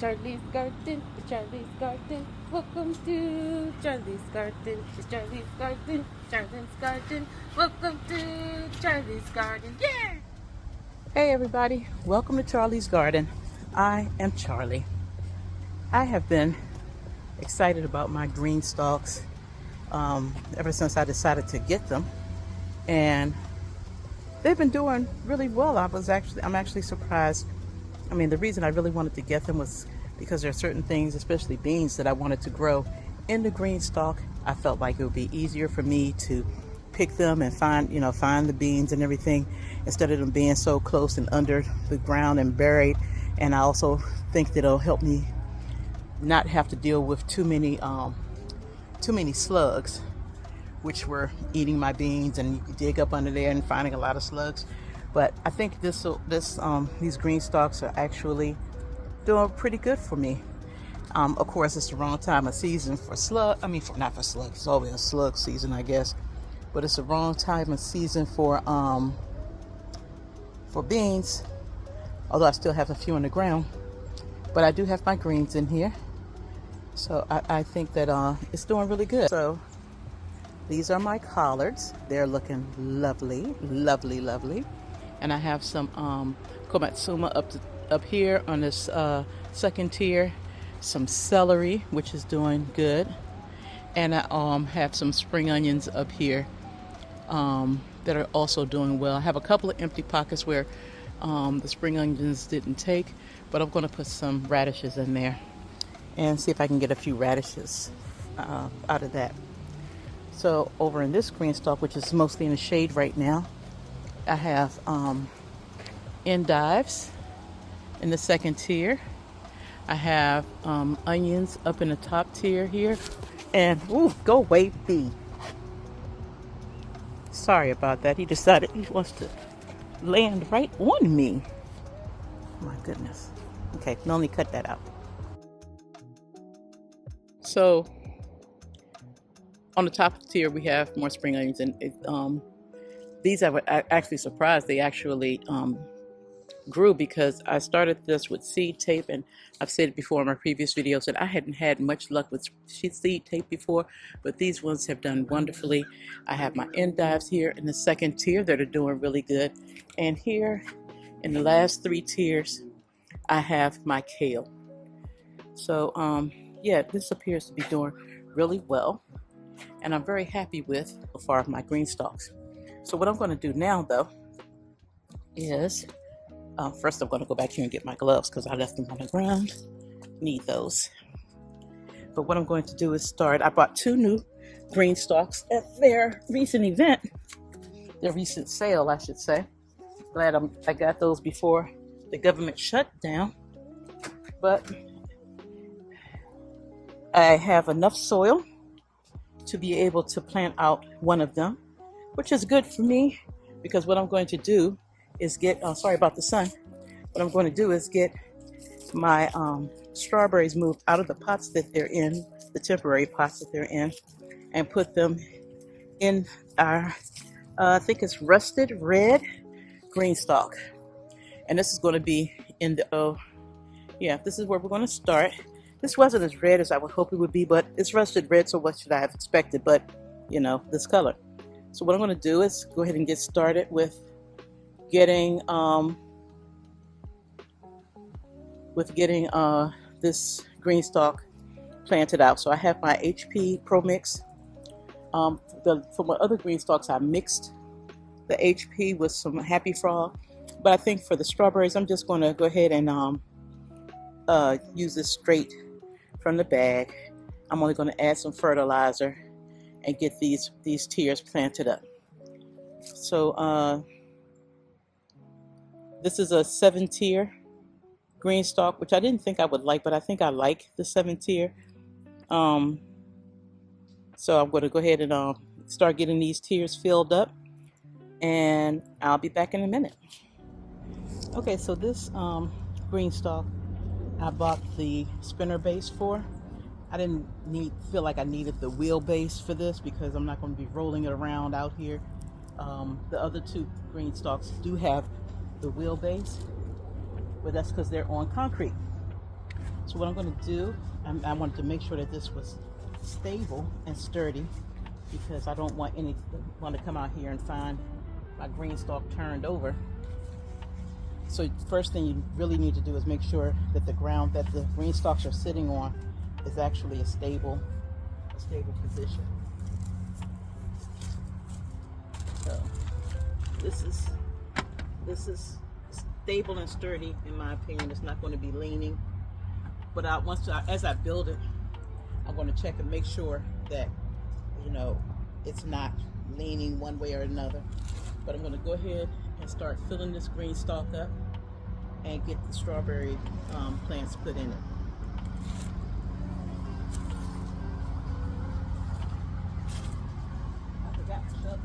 Charlie's Garden, Charlie's Garden. Welcome to Charlie's Garden, Charlie's Garden, Charlie's Garden. Welcome to Charlie's Garden. Yeah! Hey everybody, welcome to Charlie's Garden. I am Charlie. I have been excited about my green stalks ever since I decided to get them, and they've been doing really well. I'm actually surprised. I mean, the reason I really wanted to get them was because there are certain things, especially beans, that I wanted to grow in the green stalk. I felt like it would be easier for me to pick them and find the beans and everything, instead of them being so close and under the ground and buried. And I also think that it'll help me not have to deal with too many slugs, which were eating my beans, and you dig up under there and finding a lot of slugs. But I think these green stalks are actually doing pretty good for me. Of course, it's the wrong time of season for not for slugs. It's always a slug season, I guess. But it's the wrong time of season for beans. Although I still have a few in the ground, but I do have my greens in here. So I think that it's doing really good. So these are my collards. They're looking lovely, lovely, lovely. And I have some komatsuma up here on this second tier. Some celery, which is doing good. And I have some spring onions up here that are also doing well. I have a couple of empty pockets where the spring onions didn't take, but I'm going to put some radishes in there and see if I can get a few radishes out of that. So over in this green stalk, which is mostly in the shade right now, I have endives in the second tier. I have onions up in the top tier here. And, ooh, go away, bee. Sorry about that. He decided he wants to land right on me. My goodness. Okay, Melanie, cut that out. So, on the top tier, we have more spring onions, and these I was actually surprised they actually grew, because I started this with seed tape, and I've said it before in my previous videos that I hadn't had much luck with seed tape before, but these ones have done wonderfully. I have my endives here in the second tier that are doing really good, and here in the last three tiers I have my kale. So yeah, this appears to be doing really well, and I'm very happy with so far my green stalks. So what I'm going to do now, though, is first I'm going to go back here and get my gloves because I left them on the ground. Need those. But what I'm going to do is I bought 2 new green stalks at their recent event, their recent sale, I should say. Glad I got those before the government shut down. But I have enough soil to be able to plant out one of them, which is good for me, because what I'm going to do is get, sorry about the sun, what I'm going to do is get my strawberries moved out of the pots that they're in, the temporary pots that they're in, and put them in our, I think it's rusted red GreenStalk. And this is going to be in the, this is where we're going to start. This wasn't as red as I would hope it would be, but it's rusted red, so what should I have expected but, this color. So what I'm going to do is go ahead and get started with getting this green stalk planted out. So I have my HP Pro Mix. For my other green stalks, I mixed the HP with some Happy Frog. But I think for the strawberries, I'm just going to go ahead and use this straight from the bag. I'm only going to add some fertilizer and get these tiers planted up. So this is a 7-tier green stalk, which I didn't think I would like, but I think I like the 7-tier. So I'm going to go ahead and start getting these tiers filled up, and I'll be back in a minute. Okay, so this green stalk I bought the spinner base for. I didn't feel like I needed the wheel base for this because I'm not going to be rolling it around out here. The other 2 green stalks do have the wheel base, but that's because they're on concrete. So what I'm going to do, I wanted to make sure that this was stable and sturdy, because I don't want anyone to come out here and find my green stalk turned over. So first thing you really need to do is make sure that the ground that the green stalks are sitting on is actually a stable position. So this is stable and sturdy in my opinion. It's not going to be leaning, but as I build it, I'm going to check and make sure that, you know, it's not leaning one way or another. But I'm going to go ahead and start filling this green stalk up and get the strawberry plants put in it. I forgot to shut.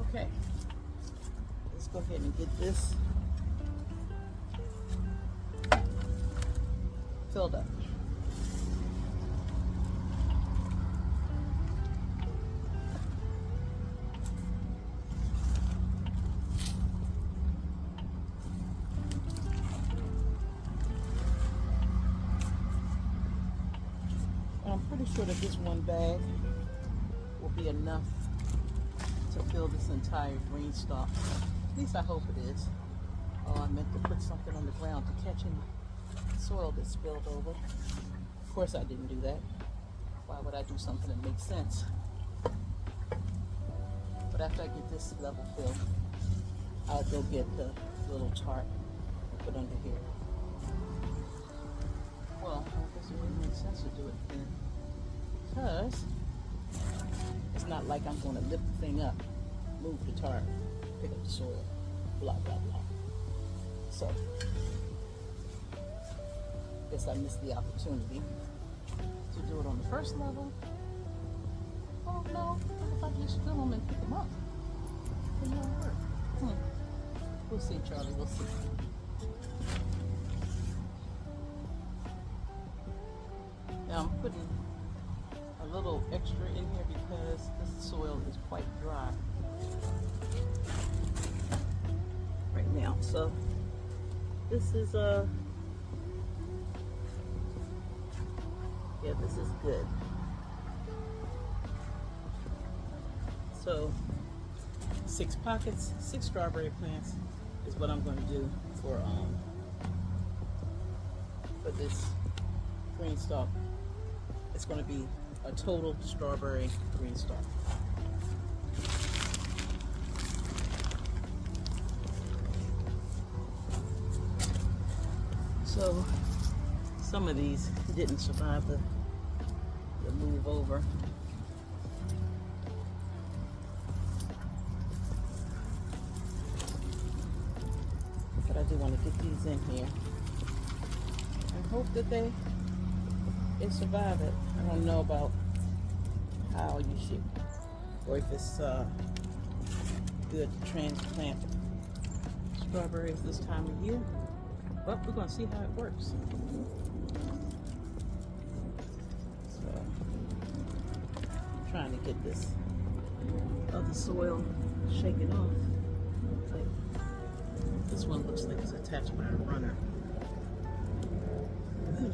Okay, let's go ahead and get this filled up. And I'm pretty sure that this one bag will be enough to fill this entire green stalk. At least I hope it is. Oh, I meant to put something on the ground to catch any soil that spilled over. Of course I didn't do that. Why would I do something that makes sense? But after I get this level filled, I'll go get the little tarp and put under here. Well, I guess it wouldn't make sense to do it then, because it's not like I'm going to lift the thing up, move the tarp, pick up the soil, blah, blah, blah. So, I guess I missed the opportunity to do it on the first level. Oh no, what if I just fill them and pick them up? It won't work. We'll see, Charlie, we'll see. Now I'm putting a little extra in here because this soil is quite dry right now. So this is yeah, this is good. So 6 pockets, 6 strawberry plants is what I'm going to do for this green stalk. It's going to be a total strawberry green stalk. So some of these didn't survive the move over. But I do want to get these in here and hope that they survive it. I don't know about how you should, or if it's good to transplant strawberries this time of year, but we're going to see how it works. So I'm trying to get this other soil shaken off. This one looks like it's attached by a runner.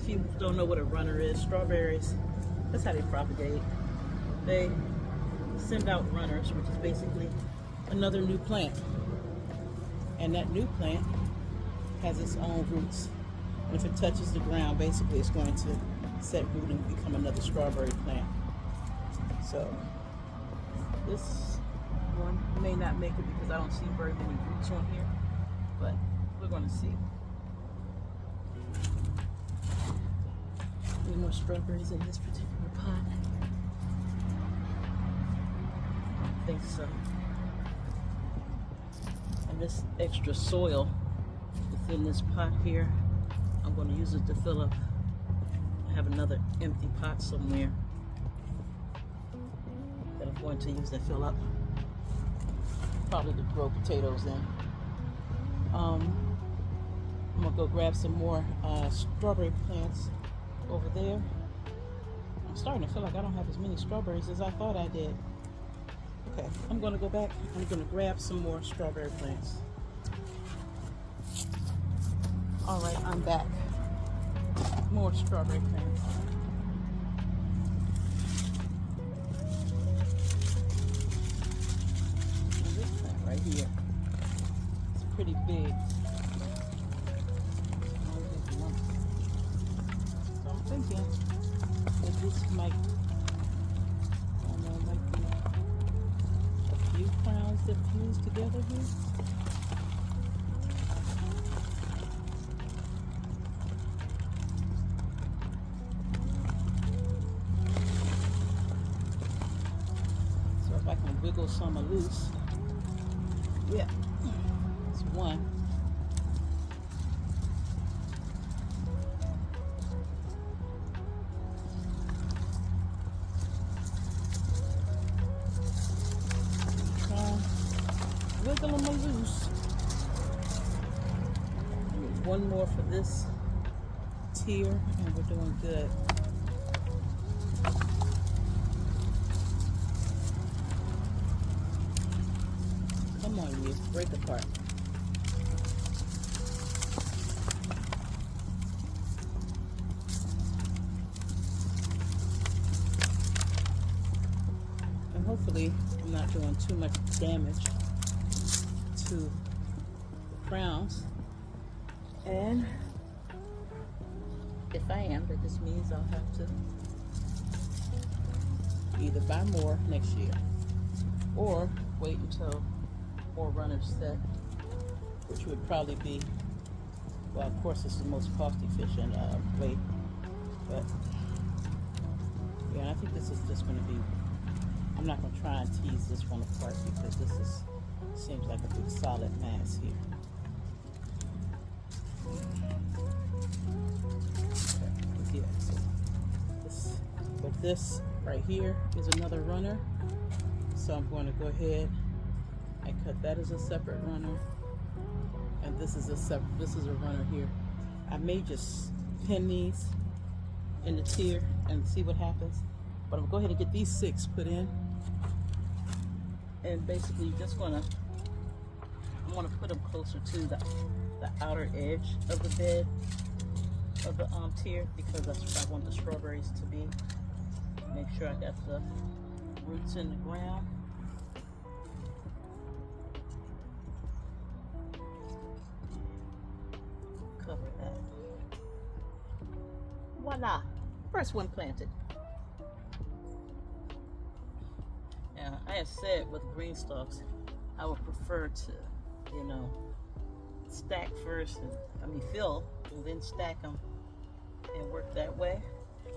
If you don't know what a runner is, strawberries, that's how they propagate. They send out runners, which is basically another new plant. And that new plant has its own roots. And if it touches the ground, basically it's going to set root and become another strawberry plant. So this one may not make it because I don't see very many roots on here, but we're going to see. Any more strawberries in this particular pot? I think so. this extra soil within this pot here. I'm going to use it to fill up. I have another empty pot somewhere that I'm going to use to fill up, probably to grow potatoes in. I'm gonna go grab some more strawberry plants over there. I'm starting to feel like I don't have as many strawberries as I thought I did. Okay, I'm gonna go back. I'm gonna grab some more strawberry plants. All right, I'm back. More strawberry plants. And this plant right here, it's pretty big. So I'm thinking that this might, I don't know, might be a few crowns that fuse together here. So if I can wiggle some loose, yeah, it's one. Wiggle them loose. One more for this tier, and we're doing good. Come on, you break apart. And hopefully, I'm not doing too much damage to the crowns, and if I am, that just means I'll have to either buy more next year or wait until more runners set, which would probably be, well, of course it's the most cost efficient way, but yeah, I think this is just going to be, I'm not going to try and tease this one apart because this is seems like a big solid mass here. Okay, yeah, so this right here is another runner. So I'm going to go ahead and cut that as a separate runner. And this is a runner here. I may just pin these in the tier and see what happens. But I'm going to go ahead and get these 6 put in. And basically you're just going to, I want to put them closer to the outer edge of the bed of the tier, because that's where I want the strawberries to be. Make sure I got the roots in the ground. Cover that. Voila! First one planted. Now, I have said with GreenStalks, I would prefer to, you know, stack first, and fill, and then stack them and work that way.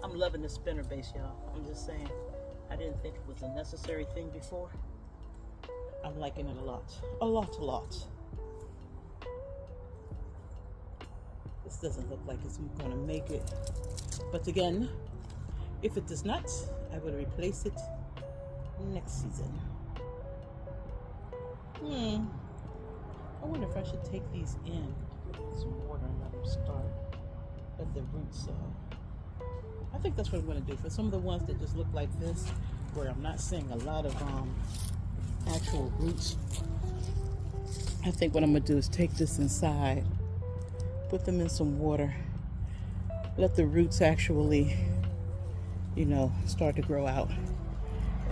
I'm loving the spinner base, y'all. I'm just saying, I didn't think it was a necessary thing before. I'm liking it a lot. A lot. This doesn't look like it's going to make it. But again, if it does not, I will replace it next season. I wonder if I should take these in, put some water and let them start at the roots. I think that's what I'm going to do. For some of the ones that just look like this, where I'm not seeing a lot of actual roots, I think what I'm going to do is take this inside, put them in some water, let the roots actually, you know, start to grow out,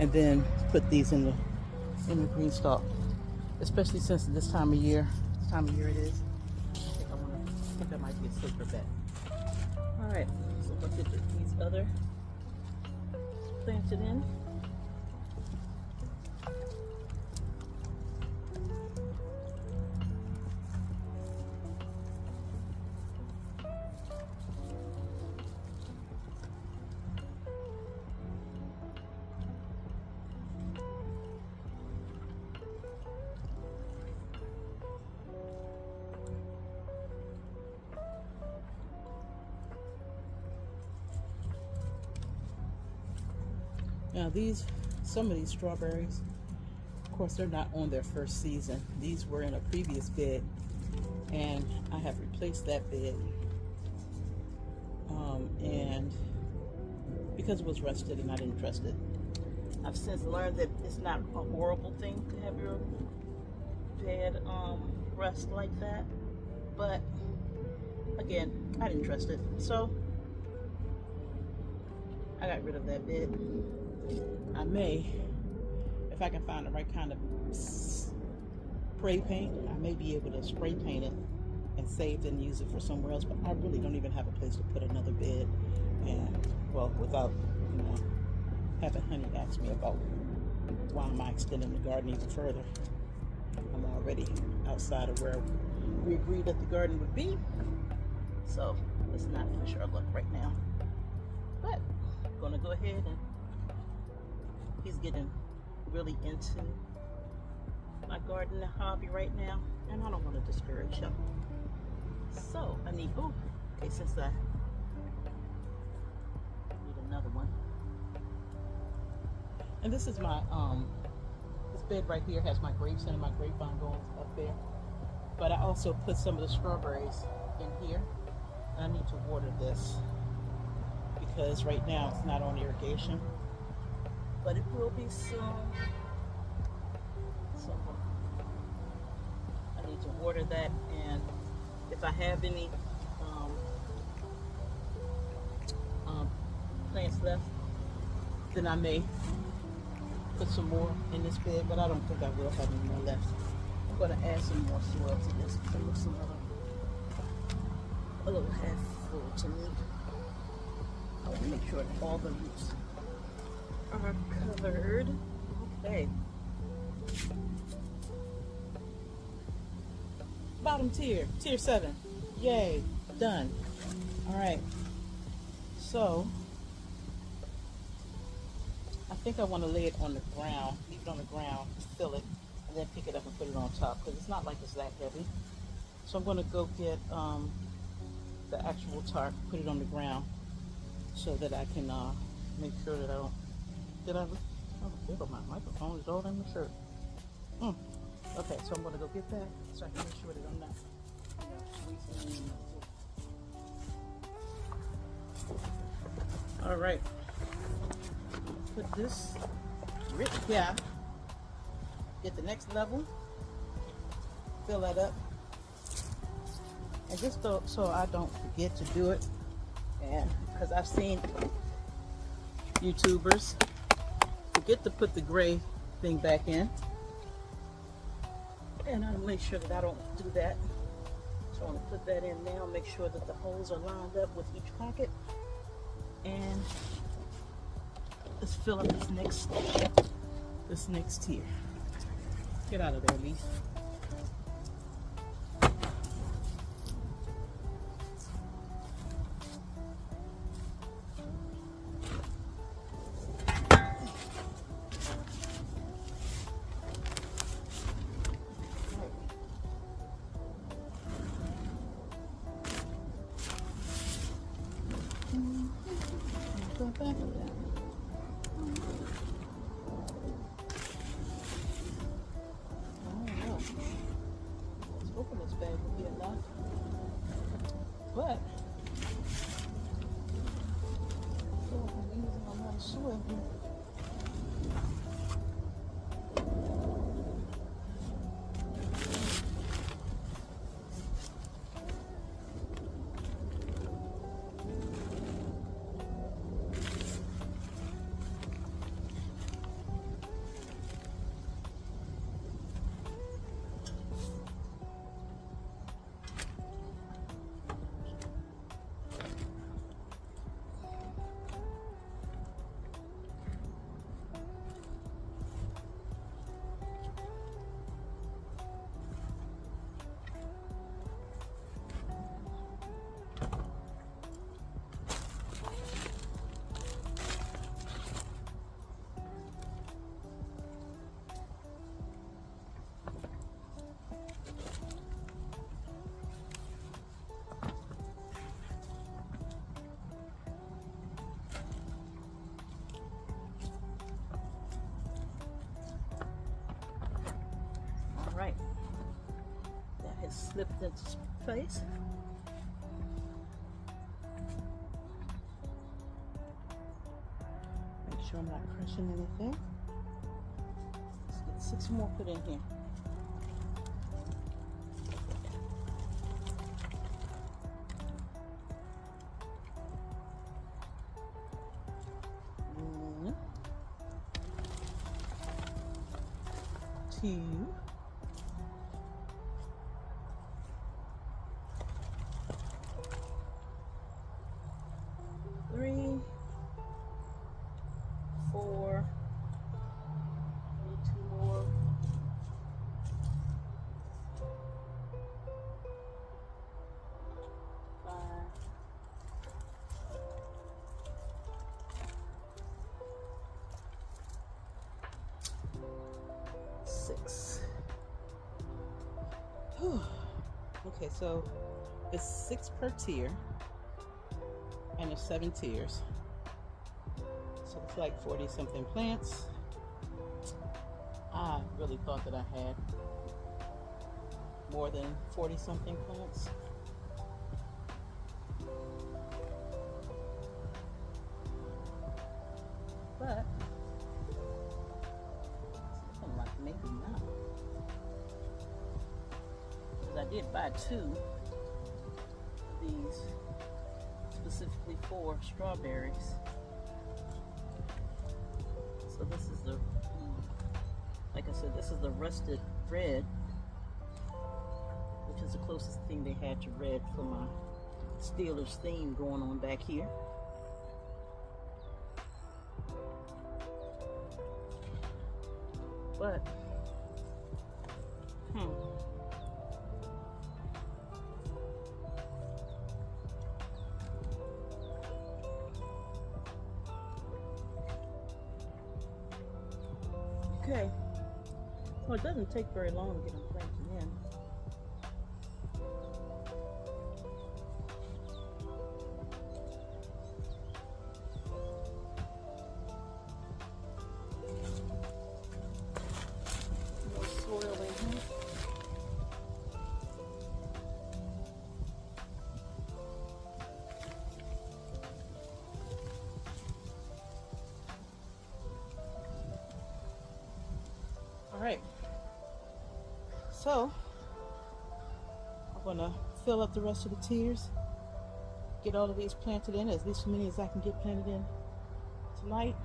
and then put these in the GreenStalk. Especially since this time of year it is. I think that might be a safer bet. All right, so let's get these other planted in. Now some of these strawberries, of course, they're not on their first season. These were in a previous bed, and I have replaced that bed. And because it was rusted and I didn't trust it. I've since learned that it's not a horrible thing to have your bed rust like that. But again, I didn't trust it. So I got rid of that bed. I may, if I can find the right kind of spray paint, I may be able to spray paint it and save it and use it for somewhere else. But I really don't even have a place to put another bed. And well, without, you know, having Honey ask me about why am I extending the garden even further. I'm already outside of where we agreed that the garden would be. So let's not push our luck right now. But I'm gonna go ahead, and he's getting really into my gardening hobby right now, and I don't want to discourage him. So I need, okay, since I need another one. And this is my, this bed right here has my grapes in it, my grapevine going up there. But I also put some of the strawberries in here. I need to water this because right now it's not on irrigation, but it will be soon. So I need to water that, and if I have any plants left, then I may put some more in this bed, but I don't think I will have any more left. I'm going to add some more soil to this because it looks a little half full to me. I want to make sure that all the roots are covered. Okay. Bottom tier, tier 7. Yay, done. All right. So I think I want to lay it on the ground, leave it on the ground, fill it, and then pick it up and put it on top because it's not like it's that heavy. So I'm going to go get the actual tarp, put it on the ground so that I can make sure that I don't, my microphone is all in the shirt. Okay, so I'm going to go get that so I can make sure that I'm not wasting any. All right. Put this right here, get the next level, fill that up, and just so I don't forget to do it, and because I've seen YouTubers forget to put the gray thing back in, and I'll make sure that I don't do that. So I'm going to put that in now, make sure that the holes are lined up with each pocket, and let's fill up this next tier. Get out of there, Leaf. Go back of that. Hoping this bag will be enough, but I feel like I'm using a lot of soil here. slipped into place. Make sure I'm not crushing anything. Let's get 6 more put in here. One, 2, 3, 4, need 2 more, 5, 6. Whew. Okay, so it's 6 per tier, and there's 7 tiers. So it's like 40 something plants. I really thought that I had more than 40 something plants. But it's looking like maybe not. Because I did buy 2 of these specifically for strawberries. So this is the, like I said, this is the rusted red, which is the closest thing they had to red for my Steelers theme going on back here. But, okay. Well, it doesn't take very long to get them planted in. More soil in here. All right. So I'm gonna fill up the rest of the tiers, get all of these planted in, at least as many as I can get planted in tonight,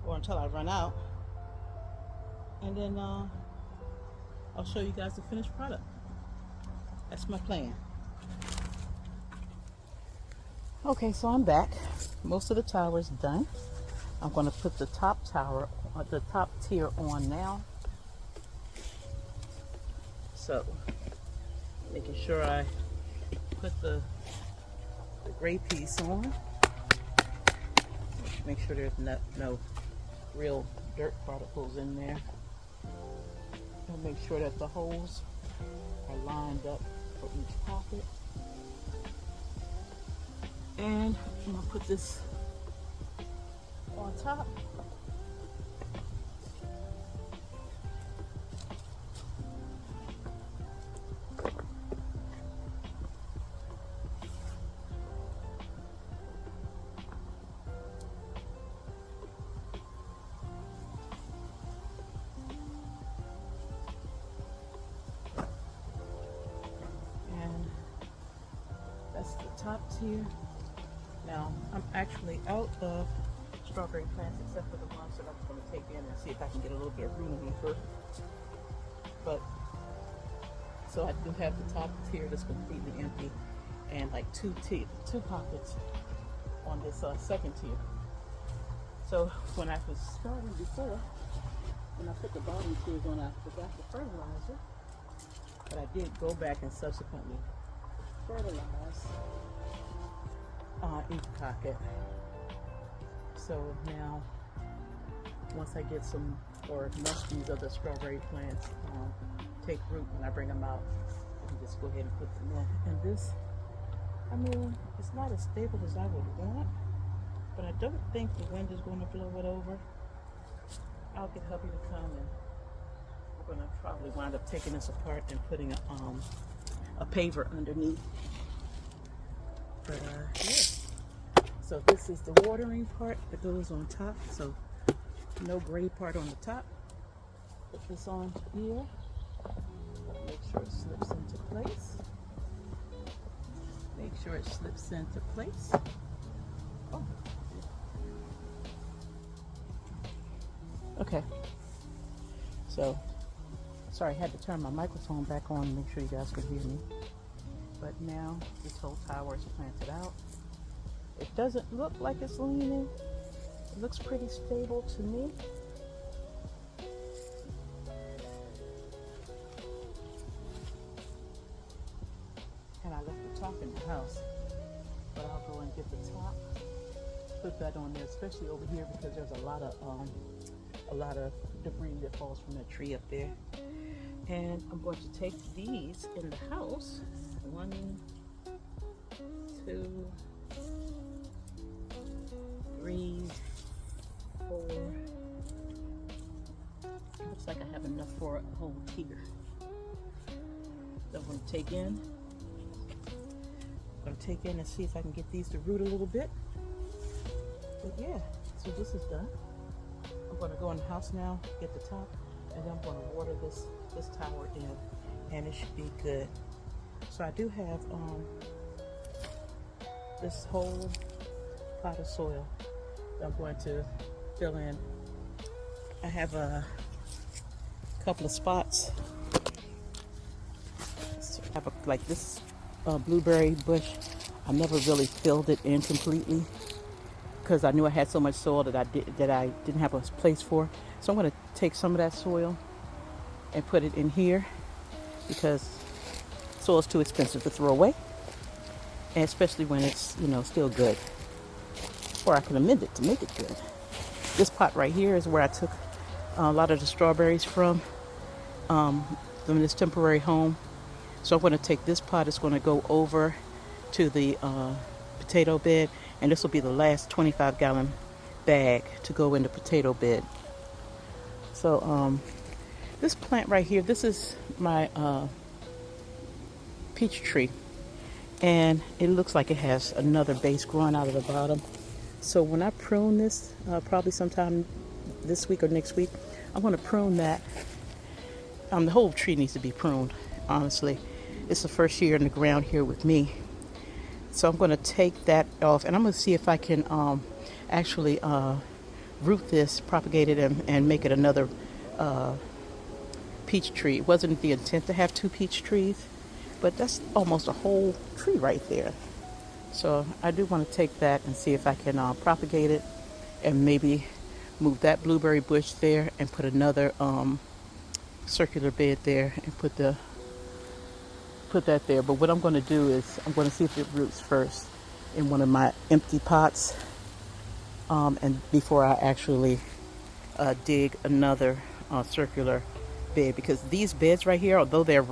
or until I run out, and then I'll show you guys the finished product. That's my plan. Okay, so I'm back. Most of the tower is done. I'm gonna put the top tier on now. So, making sure I put the gray piece on. Make sure there's no real dirt particles in there. And make sure that the holes are lined up for each pocket. And I'm gonna put this on top. That's the top tier. Now, I'm actually out of strawberry plants except for the ones that I'm going to take in and see if I can get a little bit of room in here first. But, so I do have the top tier that's completely empty and like two pockets on this second tier. So when I was starting before, when I put the bottom tiers on, I forgot the fertilizer, but I did go back and subsequently fertilize each pocket. So now, once I get some, or most of these other strawberry plants take root when I bring them out, I can just go ahead and put them in. And this, I mean, it's not as stable as I would want, but I don't think the wind is going to blow it over. I'll get hubby to come and gonna probably wind up taking this apart and putting a paver underneath. But yeah. So this is the watering part that goes on top. So no gray part on the top. Put this on here. Make sure it slips into place. Make sure it slips into place. Oh. Okay. So, sorry, I had to turn my microphone back on to make sure you guys could hear me. But now this whole tower is planted out. It doesn't look like it's leaning. It looks pretty stable to me. And I left the top in the house, but I'll go and get the top, put that on there, especially over here because there's a lot of debris that falls from that tree up there. And I'm going to take these in the house. 1, 2, 3, 4. Looks like I have enough for a whole tier. So I'm going to take in. And see if I can get these to root a little bit. But yeah, so this is done. I'm going to go in the house now, get the top, and then I'm going to water this tower in, and it should be good. So I do have this whole pot of soil that I'm going to fill in. I have a couple of spots. So I have like this blueberry bush. I never really filled it in completely because I knew I had so much soil that I didn't have a place for. So I'm going to take some of that soil and put it in here because soil is too expensive to throw away, and especially when it's still good. Or I can amend it to make it good. This pot right here is where I took a lot of the strawberries from this temporary home. So I'm going to take this pot. It's going to go over to the potato bed, and this will be the last 25-gallon bag to go in the potato bed. So this plant right here, this is my peach tree, and it looks like it has another base growing out of the bottom. So when I prune this, probably sometime this week or next week, I'm going to prune that. The whole tree needs to be pruned, honestly. It's the first year in the ground here with me. So I'm going to take that off, and I'm going to see if I can actually root this, propagate it, and make it another peach tree. It wasn't the intent to have 2 peach trees, but that's almost a whole tree right there. So I do want to take that and see if I can propagate it and maybe move that blueberry bush there and put another circular bed there and put that there. But what I'm going to do is I'm going to see if it roots first in one of my empty pots, and before I actually dig another circular bed, because these beds right here, although they're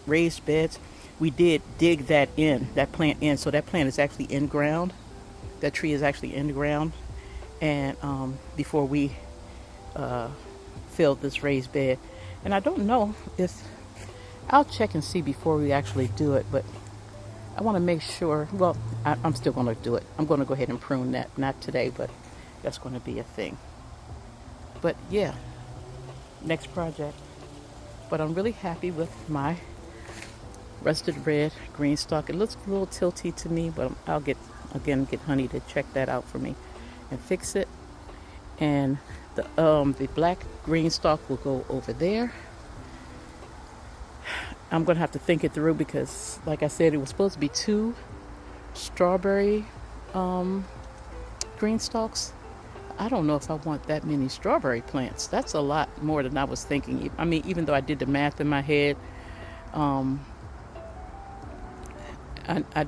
raised beds, we did dig that plant in, so that plant is actually in ground. That tree is actually in the ground, and before we filled this raised bed. And I don't know if I'll check and see before we actually do it, but I want to make sure. Well, I'm still going to do it. I'm going to go ahead and prune that, not today, but that's going to be a thing. But yeah, next project. But I'm really happy with my rusted red GreenStalk. It looks a little tilty to me, but I'll get Honey to check that out for me and fix it. And the black GreenStalk will go over there. I'm going to have to think it through because, like I said, it was supposed to be 2 strawberry GreenStalks. I don't know if I want that many strawberry plants. That's a lot more than I was thinking. I mean, even though I did the math in my head, I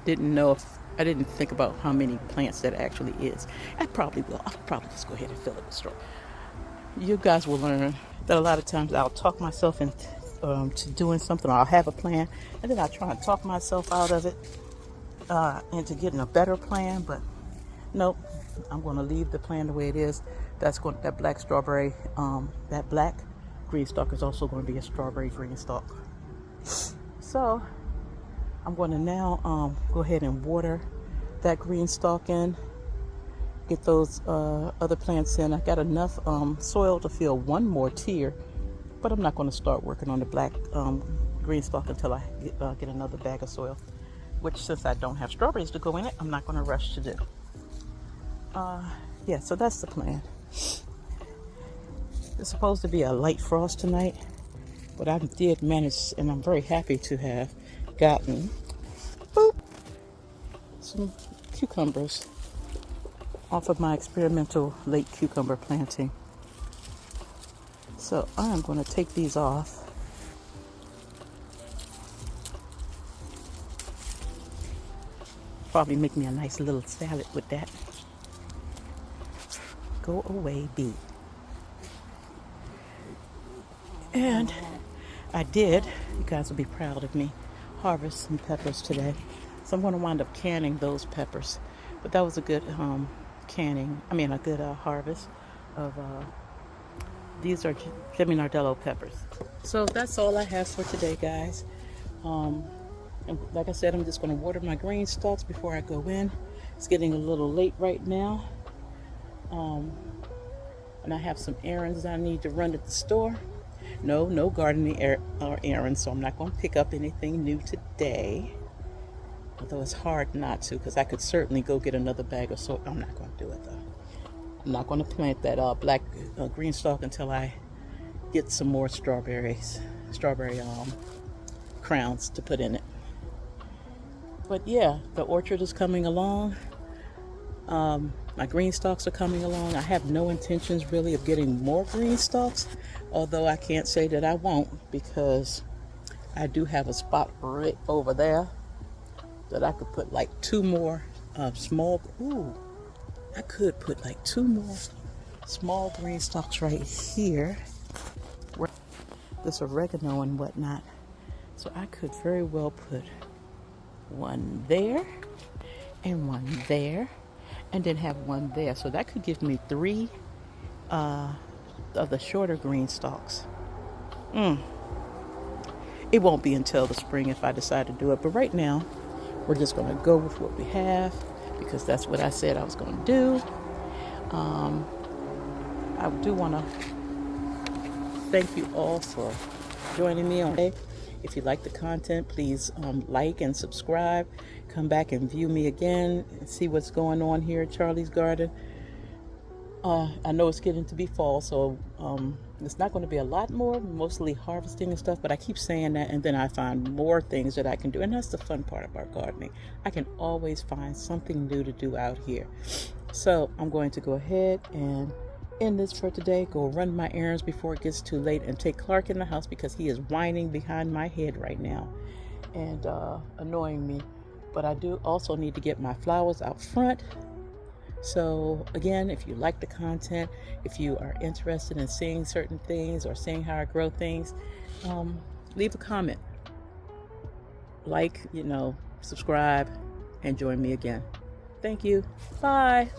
didn't think about how many plants that actually is. I probably will. I'll probably just go ahead and fill it with straw. You guys will learn that a lot of times I'll talk myself into to doing something, or I'll have a plan, and then I'll try and talk myself out of it into getting a better plan. But nope, I'm going to leave the plan the way it is. That black strawberry, that black GreenStalk is also going to be a strawberry GreenStalk. So I'm going to now go ahead and water that GreenStalk in, get those other plants in. I got enough soil to fill one more tier, but I'm not going to start working on the black GreenStalk until I get another bag of soil, which, since I don't have strawberries to go in it, I'm not going to rush to do. Yeah, so that's the plan. It's supposed to be a light frost tonight, but I did manage, and I'm very happy to have gotten some cucumbers off of my experimental late cucumber planting. So I am going to take these off. Probably make me a nice little salad with that. Go away, bee. And I did, you guys will be proud of me, harvest some peppers today. So I'm going to wind up canning those peppers. But that was a good a good harvest of, these are Jimmy Nardello peppers. So that's all I have for today, guys. And like I said, I'm just going to water my GreenStalks before I go in. It's getting a little late right now. And I have some errands I need to run at the store. No gardening errands, so I'm not going to pick up anything new today. Although it's hard not to, because I could certainly go get another bag of soil. I'm not going to do it, though. I'm not going to plant that black GreenStalk until I get some more strawberry crowns to put in it. But yeah, the orchard is coming along. My GreenStalks are coming along. I have no intentions really of getting more GreenStalks, although I can't say that I won't, because I do have a spot right over there that I could put like two more I could put like two more small GreenStalks right here. This oregano and whatnot. So I could very well put one there and one there, and then have one there. So that could give me three of the shorter GreenStalks. It won't be until the spring if I decide to do it. But right now, we're just going to go with what we have, because that's what I said I was going to do. I do want to thank you all for joining me on today. If you like the content, please like and subscribe. Come back and view me again and see what's going on here at Charlie's Garden. I know it's getting to be fall, so it's not going to be a lot more, mostly harvesting and stuff, but I keep saying that, and then I find more things that I can do, and that's the fun part about gardening. I can always find something new to do out here. So I'm going to go ahead and end this for today, go run my errands before it gets too late, and take Clark in the house because he is whining behind my head right now and annoying me. But I do also need to get my flowers out front. So again, if you like the content, if you are interested in seeing certain things or seeing how I grow things, leave a comment, like, subscribe, and join me again. Thank you. Bye.